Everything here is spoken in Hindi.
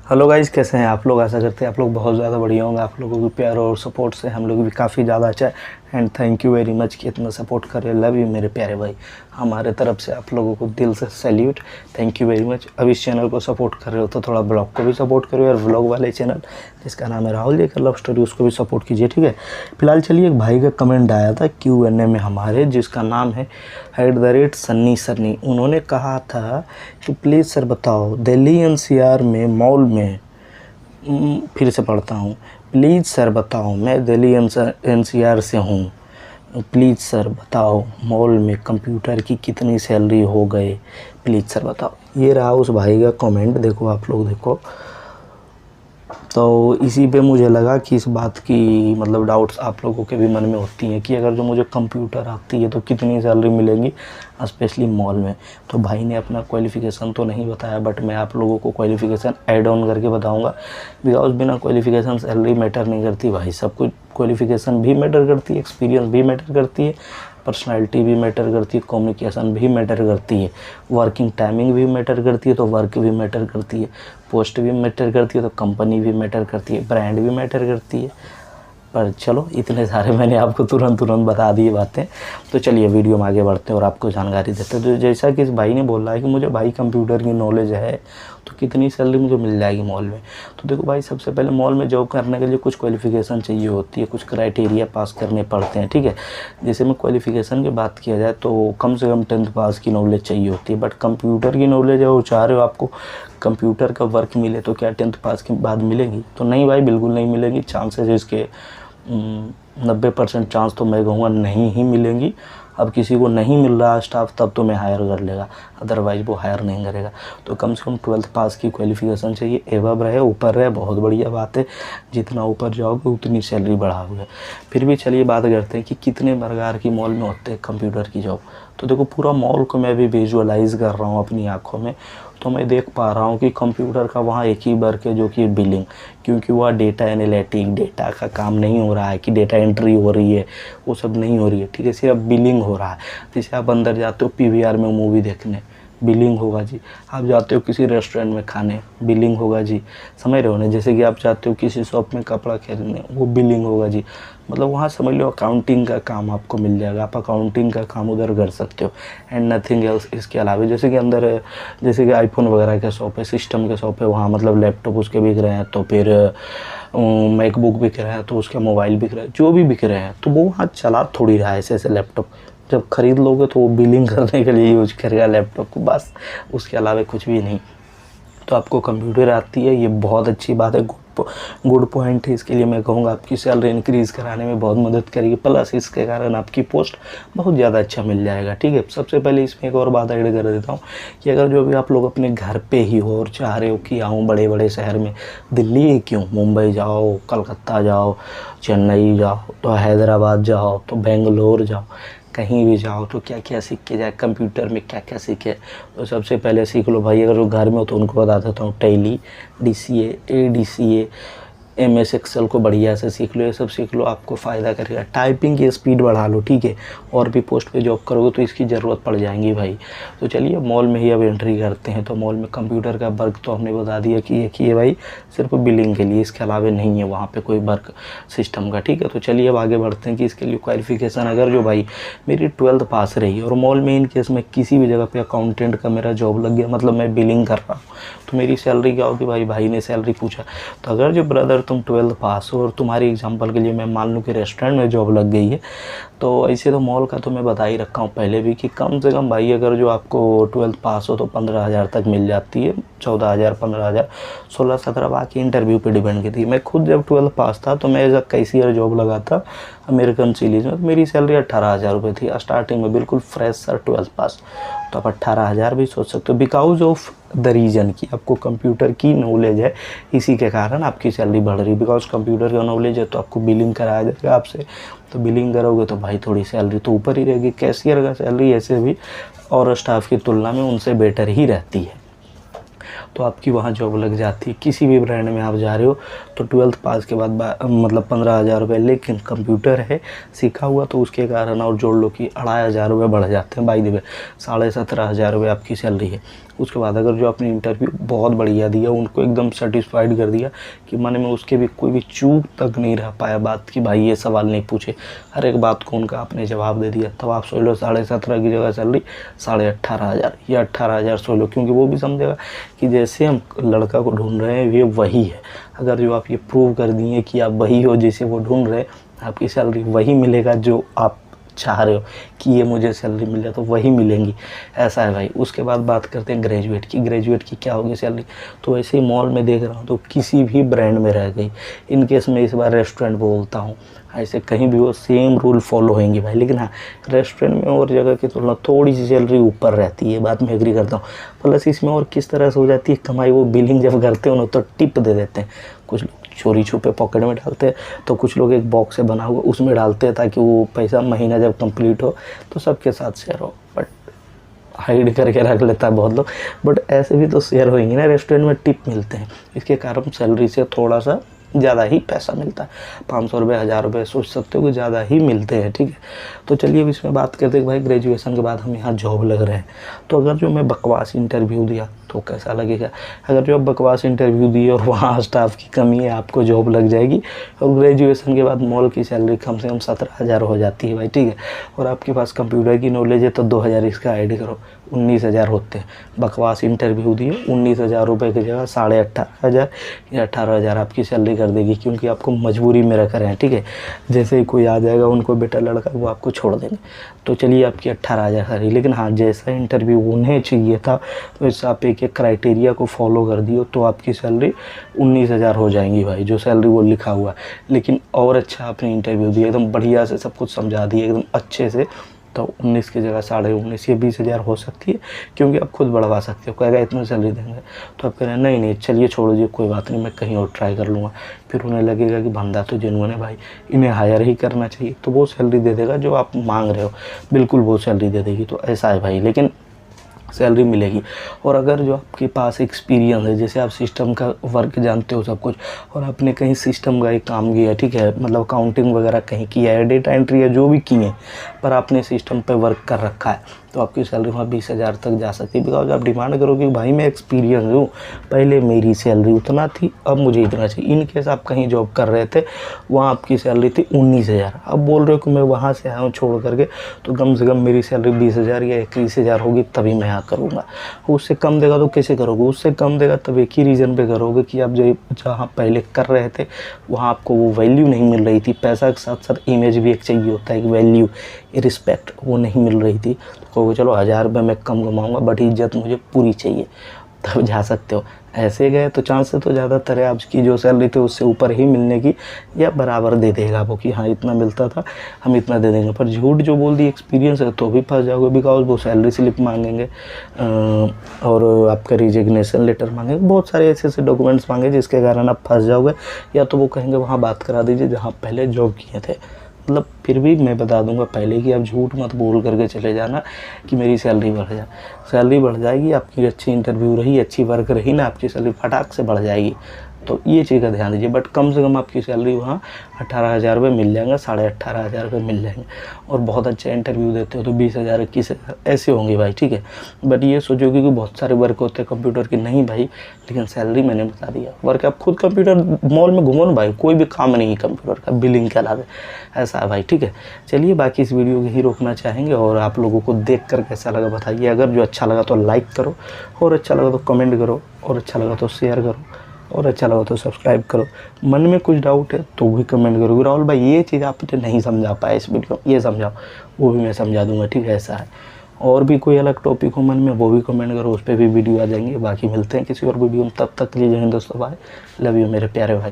हेलो गाइस, कैसे हैं आप लोग। आशा करते हैं आप लोग बहुत ज़्यादा बढ़िया होंगे। आप लोगों के प्यार और सपोर्ट से हम लोग भी काफ़ी ज़्यादा अच्छा है। And thank you very much कि इतना सपोर्ट कर रहे। लव यू मेरे प्यारे भाई। हमारे तरफ से आप लोगों को दिल से salute. Thank you very much. अब इस चैनल को सपोर्ट कर रहे हो तो थोड़ा ब्लॉग को भी सपोर्ट करो और व्लॉग वाले चैनल जिसका नाम है राहुल जी का लव स्टोरी, उसको भी सपोर्ट कीजिए, ठीक है। फिलहाल चलिए, एक भाई का कमेंट आया था Q&A में हमारे, जिसका नाम है @सन्नी सन्नी। उन्होंने कहा था कि प्लीज़ सर बताओ, दिल्ली NCR में मॉल में फिर से पढ़ता हूँ। प्लीज़ सर बताओ, मैं दिल्ली NCR से हूँ। प्लीज़ सर बताओ, मॉल में कंप्यूटर की कितनी सैलरी हो गए, प्लीज़ सर बताओ। ये रहा उस भाई का कमेंट, देखो आप लोग देखो। तो इसी पे मुझे लगा कि इस बात की मतलब डाउट्स आप लोगों के भी मन में होती हैं कि अगर जो मुझे कंप्यूटर आती है तो कितनी सैलरी मिलेगी, स्पेशली मॉल में। तो भाई ने अपना क्वालिफ़िकेशन तो नहीं बताया, बट मैं आप लोगों को क्वालिफ़िकेशन ऐड ऑन करके बताऊंगा। बिकॉज बिना क्वालिफ़िकेशन सैलरी मैटर नहीं करती भाई। सब कुछ क्वालिफ़िकेशन भी मैटर करती है, एक्सपीरियंस भी मैटर करती है, पर्सनालिटी भी मैटर करती है, कम्युनिकेशन भी मैटर करती है, वर्किंग टाइमिंग भी मैटर करती है तो वर्क भी मैटर करती है, पोस्ट भी मैटर करती है तो कंपनी भी मैटर करती है, ब्रांड भी मैटर करती है। पर चलो, इतने सारे मैंने आपको तुरंत बता दिए बातें। तो चलिए वीडियो में आगे बढ़ते हैं और आपको जानकारी देते हैं। तो जैसा कि इस भाई ने बोला है कि मुझे भाई कंप्यूटर की नॉलेज है तो कितनी सैलरी मुझे मिल जाएगी मॉल में। तो देखो भाई, सबसे पहले मॉल में जॉब करने के लिए कुछ क्वालिफ़िकेशन चाहिए होती है, कुछ क्राइटेरिया पास करने पड़ते हैं, ठीक है। जैसे में क्वालिफ़िकेशन की बात किया जाए तो कम से कम 10th पास की नॉलेज चाहिए होती है। बट कंप्यूटर की नॉलेज है, वो चाह रहे हो आपको कंप्यूटर का वर्क मिले तो क्या 10th पास के बाद मिलेगी? तो नहीं भाई, बिल्कुल नहीं मिलेगी। चांसेस इसके 90% चांस तो मैं कहूँगा नहीं ही मिलेंगी। अब किसी को नहीं मिल रहा स्टाफ तब तो मैं हायर कर लेगा, अदरवाइज़ वो हायर नहीं करेगा। तो कम से कम 12th पास की क्वालिफ़िकेशन चाहिए। एवब रहे, ऊपर रहे, बहुत बढ़िया बात है। जितना ऊपर जाओगे उतनी सैलरी बढ़ाओगे। फिर भी चलिए बात करते हैं कि कितने प्रकार की मॉल में होते हैं कंप्यूटर की जॉब। तो देखो, पूरा मॉल को मैं भी विजुअलाइज़ कर रहा हूँ अपनी आँखों में, तो मैं देख पा रहा हूँ कि कंप्यूटर का वहाँ एक ही वर्क है जो कि बिलिंग। क्योंकि वह डेटा एनालिटिक, डेटा का काम नहीं हो रहा है कि डेटा एंट्री हो रही है, वो सब नहीं हो रही है, ठीक है। सिर्फ बिलिंग हो रहा है। जैसे आप अंदर जाते हो PVR में मूवी देखने, बिलिंग होगा जी। आप जाते हो किसी रेस्टोरेंट में खाने, बिलिंग होगा जी। समझ रहे हो ना। जैसे कि आप जाते हो किसी शॉप में कपड़ा खरीदने, वो बिलिंग होगा जी। मतलब वहाँ समझ लो अकाउंटिंग का काम आपको मिल जाएगा, आप अकाउंटिंग का काम उधर कर सकते हो एंड नथिंग एल्स। इसके अलावा जैसे कि अंदर, जैसे कि आईफोन वगैरह का शॉप है, सिस्टम के शॉप है, वहाँ मतलब लैपटॉप उसके बिक रहे हैं, तो फिर मैकबुक बिक रहा है तो उसका मोबाइल बिक रहा है, जो भी बिक रहे हैं तो वो वहाँ चला थोड़ी रहा है ऐसे लैपटॉप। जब ख़रीद लोगे तो वो बिलिंग करने के लिए यूज करेगा लैपटॉप को, बस। उसके अलावा कुछ भी नहीं। तो आपको कंप्यूटर आती है, ये बहुत अच्छी बात है, गुड पॉइंट है। इसके लिए मैं कहूँगा आपकी सैलरी इंक्रीज़ कराने में बहुत मदद करेगी, प्लस इसके कारण आपकी पोस्ट बहुत ज़्यादा अच्छा मिल जाएगा, ठीक है। सबसे पहले इसमें एक और बात ऐड कर देता हूँ कि अगर जो भी आप लोग अपने घर पे ही हो और चाह रहे हो कि आऊँ बड़े बड़े शहर में, दिल्ली ही क्यों, मुंबई जाओ, कलकत्ता जाओ, चेन्नई जाओ, तो हैदराबाद जाओ, तो बेंगलोर जाओ, कहीं भी जाओ, तो क्या क्या सीख के जाए, कंप्यूटर में क्या क्या सीखे। तो सबसे पहले सीख लो भाई, अगर वो घर में हो तो उनको बता देता हूँ, Tally, DCA, ADCA, MS Excel को बढ़िया से सीख लो। ये सब सीख लो, आपको फ़ायदा करेगा। टाइपिंग की स्पीड बढ़ा लो, ठीक है। और भी पोस्ट पे जॉब करोगे तो इसकी ज़रूरत पड़ जाएंगी भाई। तो चलिए मॉल में ही अब एंट्री करते हैं। तो मॉल में कंप्यूटर का वर्क तो हमने बता दिया कि एक ही है भाई, सिर्फ बिलिंग के लिए, इसके अलावा नहीं है वहाँ पे कोई वर्क सिस्टम का, ठीक है। तो चलिए अब आगे बढ़ते हैं कि इसके लिए क्वालिफ़िकेशन, अगर जो भाई मेरी 12th पास रही और मॉल में इन केस में किसी भी जगह पे अकाउंटेंट का मेरा जॉब लग गया, मतलब मैं बिलिंग कर रहा हूँ, तो मेरी सैलरी क्या होगी भाई ने सैलरी पूछा। तो अगर जो ब्रदर तुम 12th पास हो और तुम्हारी एग्जांपल के लिए मैं मान लूँ कि रेस्टोरेंट में जॉब लग गई है, तो ऐसे तो मॉल का तो मैं बता ही रखा हूँ पहले भी कि कम से कम भाई अगर जो आपको 12th पास हो तो 15,000 तक मिल जाती है, 14,000, 15,000, 16-17 बाकी इंटरव्यू पे डिपेंड करती है। मैं खुद जब 12th पास था तो मैं एज अ कैशियर जॉब लगा था अमेरिकन चिलीज में, तो मेरी सैलरी 18,000 रुपये थी स्टार्टिंग में, बिल्कुल फ्रेश सर 12th पास। तो आप 18,000 भी सोच सकते हो, बिकॉज ऑफ द रीज़न कि आपको कंप्यूटर की नॉलेज है, इसी के कारण आपकी सैलरी बढ़ रही है। बिकॉज कंप्यूटर का नॉलेज है तो आपको बिलिंग कराया जाएगा आपसे, तो बिलिंग करोगे तो भाई थोड़ी सैलरी तो ऊपर ही रहेगी। कैशियर का सैलरी ऐसे भी और स्टाफ की तुलना में उनसे बेटर ही रहती है, तो आपकी वहाँ जॉब लग जाती है। किसी भी ब्रांड में आप जा रहे हो तो 12th पास के बाद मतलब 15,000 रुपये, लेकिन कंप्यूटर है सीखा हुआ तो उसके कारण और जोड़ लो कि 2,500 रुपये बढ़ जाते हैं। बाई द वे 17,500 रुपये आपकी सैलरी है। उसके बाद अगर जो आपने इंटरव्यू बहुत बढ़िया दिया, उनको एकदम सेटिस्फाइड कर दिया कि मन में उसके भी कोई भी चूक तक नहीं रह पाया बात की भाई ये सवाल नहीं पूछे, हर एक बात को उनका आपने जवाब दे दिया, तब आप सोच लो 17.5 की जगह सैलरी 18,500 या 18,000 सोच लो, क्योंकि वो भी समझेगा कि जैसे हम लड़का को ढूंढ रहे हैं ये वही है। अगर जो आप ये प्रूव कर दिए कि आप वही हो जैसे वो ढूंढ रहे हैं, आपकी सैलरी वही मिलेगा जो आप चाह रहे हो कि ये मुझे सैलरी मिल जाए, तो वही मिलेंगी, ऐसा है भाई। उसके बाद बात करते हैं ग्रेजुएट की क्या होगी सैलरी। तो ऐसे ही मॉल में देख रहा हूँ तो किसी भी ब्रांड में रह गई, इन केस में इस बार रेस्टोरेंट बोलता हूँ, ऐसे कहीं भी वो सेम रूल फॉलो होंगे भाई। लेकिन हाँ, रेस्टोरेंट में और जगह की तुलना थोड़ी सी सैलरी ऊपर रहती है, बात मैं एग्री करता हूँ। प्लस इसमें और किस तरह से हो जाती है कमाई, वो बिलिंग जब करते हो ना तो टिप दे देते हैं। कुछ लोग चोरी छुपे पॉकेट में डालते हैं, तो कुछ लोग एक बॉक्स से बना हुआ उसमें डालते हैं ताकि वो पैसा महीना जब कंप्लीट हो तो सबके साथ शेयर हो। बट हाइड करके रख लेता है बहुत लोग, बट ऐसे भी तो शेयर होंगे ना, रेस्टोरेंट में टिप मिलते हैं, इसके कारण सैलरी से थोड़ा सा ज़्यादा ही पैसा मिलता है। 500 रुपये 1000 रुपये सोच सकते हो कि ज़्यादा ही मिलते हैं, ठीक है। तो चलिए अब इसमें बात करते हैं कि भाई ग्रेजुएशन के बाद हम यहाँ जॉब लग रहे हैं, तो अगर जो मैं बकवास इंटरव्यू दिया तो कैसा लगेगा। अगर जो आप बकवास इंटरव्यू दिए और वहाँ स्टाफ की कमी है, आपको जॉब लग जाएगी और ग्रेजुएशन के बाद मॉल की सैलरी कम से कम 17,000 हो जाती है भाई, ठीक है। और आपके पास कंप्यूटर की नॉलेज है तो 2000 इसका ऐड करो, 19,000 होते हैं। बकवास इंटरव्यू दिए 19,000 रुपये की जगह 18,500 या 18,000 आपकी सैलरी कर देगी, क्योंकि आपको मजबूरी में रख रहे हैं, ठीक है। जैसे ही कोई आ जाएगा उनको बेटा लड़का वो आपको छोड़ देंगे, तो चलिए आपकी 18,000 सैलरी। लेकिन हाँ, जैसा इंटरव्यू उन्हें चाहिए था वैसा आप एक क्राइटेरिया को फॉलो कर दियो तो आपकी सैलरी 19,000 हो जाएंगी भाई, जो सैलरी वो लिखा हुआ है। लेकिन और अच्छा आपने इंटरव्यू दिया, एकदम बढ़िया से सब कुछ समझा दिया एकदम अच्छे से, तो 19 की जगह 19.5 या 20,000 हो सकती है, क्योंकि आप खुद बढ़वा सकते हो। कहेगा इतना सैलरी देंगे तो आप कह रहे हैं नहीं चलिए छोड़ दीजिए कोई बात नहीं, मैं कहीं और ट्राई कर लूँगा। फिर उन्हें लगेगा कि बंदा तो जेन्युइन है भाई, इन्हें हायर ही करना चाहिए, तो वो सैलरी दे देगा जो आप मांग रहे हो, बिल्कुल वो सैलरी दे देगी। तो ऐसा है भाई, लेकिन सैलरी मिलेगी। और अगर जो आपके पास एक्सपीरियंस है, जैसे आप सिस्टम का वर्क जानते हो सब कुछ, और आपने कहीं सिस्टम का एक काम किया, ठीक है, मतलब काउंटिंग वगैरह कहीं किया है, डेटा एंट्री है, जो भी किए, पर आपने सिस्टम पे वर्क कर रखा है, तो आपकी सैलरी वहाँ 20,000 तक जा सकती है। बिकॉज आप डिमांड करोगे कि भाई मैं एक्सपीरियंस हूँ, पहले मेरी सैलरी उतना थी अब मुझे इतना चाहिए। इन केस आप कहीं जॉब कर रहे थे, वहाँ आपकी सैलरी थी 19,000, अब बोल रहे हो कि मैं वहाँ से आया हूँ छोड़ करके, तो कम से कम मेरी सैलरी 20,000 या 21,000 होगी तभी मैं यहाँ करूँगा। उससे कम देगा तो कैसे करोगे, उससे कम देगा तब एक ही रीज़न पे करोगे कि आप जो जहाँ पहले कर रहे थे वहाँ आपको वो वैल्यू नहीं मिल रही थी। पैसा के साथ साथ इमेज भी एक चाहिए होता है, एक वैल्यू, रिस्पेक्ट, वो नहीं मिल रही थी, तो कहोगे चलो 1000 रुपये मैं कम कमाऊँगा बट इज्जत मुझे पूरी चाहिए, तब जा सकते हो। ऐसे गए तो चांसेस तो ज़्यादातर है आपकी जो सैलरी थी उससे ऊपर ही मिलने की, या बराबर दे देगा वो कि हाँ इतना मिलता था हम इतना दे देंगे। पर झूठ जो बोल दी एक्सपीरियंस है तो भी फंस जाओगे, बिकॉज वो सैलरी स्लिप मांगेंगे और आपका रिजिग्नेशन लेटर मांगेंगे, बहुत सारे ऐसे ऐसे डॉक्यूमेंट्स मांगे जिसके कारण आप फंस जाओगे। या तो वो कहेंगे वहाँ बात करा दीजिए जहाँ पहले जॉब किए थे, मतलब फिर भी मैं बता दूंगा पहले कि आप झूठ मत बोल करके चले जाना कि मेरी सैलरी बढ़ जाए। सैलरी बढ़ जाएगी, आपकी अच्छी इंटरव्यू रही, अच्छी वर्क रही ना, आपकी सैलरी फटाक से बढ़ जाएगी, तो ये चीज़ का ध्यान दीजिए। बट कम से कम आपकी सैलरी वहाँ 18,000 रुपये मिल जाएंगे, 18,500 रुपये मिल जाएंगे। और बहुत अच्छा इंटरव्यू देते हो तो 20,000 21,000 ऐसे होंगे भाई, ठीक है। बट ये सोचोगे कि बहुत सारे वर्क होते हैं कंप्यूटर के, नहीं भाई, लेकिन सैलरी मैंने बता दिया। वर्क आप खुद कंप्यूटर मॉल में घूमो ना भाई, कोई भी काम नहीं है कंप्यूटर का, बिलिंग के अलावा, ऐसा है भाई, ठीक है। चलिए बाकी इस वीडियो को ही रोकना चाहेंगे, और आप लोगों को देख कर कैसा लगा बताइए। अगर जो अच्छा लगा तो लाइक करो, और अच्छा लगा तो कमेंट करो, और अच्छा लगा तो शेयर करो, और अच्छा लगा तो सब्सक्राइब करो। मन में कुछ डाउट है तो भी कमेंट करो, राहुल भाई ये चीज़ आपने नहीं समझा पाया इस वीडियो, ये समझाओ, वो भी मैं समझा दूंगा, ठीक है, ऐसा है। और भी कोई अलग टॉपिक हो मन में वो भी कमेंट करो, उस पर भी वीडियो आ जाएंगे। बाकी मिलते हैं किसी और वीडियो में, तब तक के लिए जय हिंद दोस्तों, बाय, लव यू मेरे प्यारे भाई।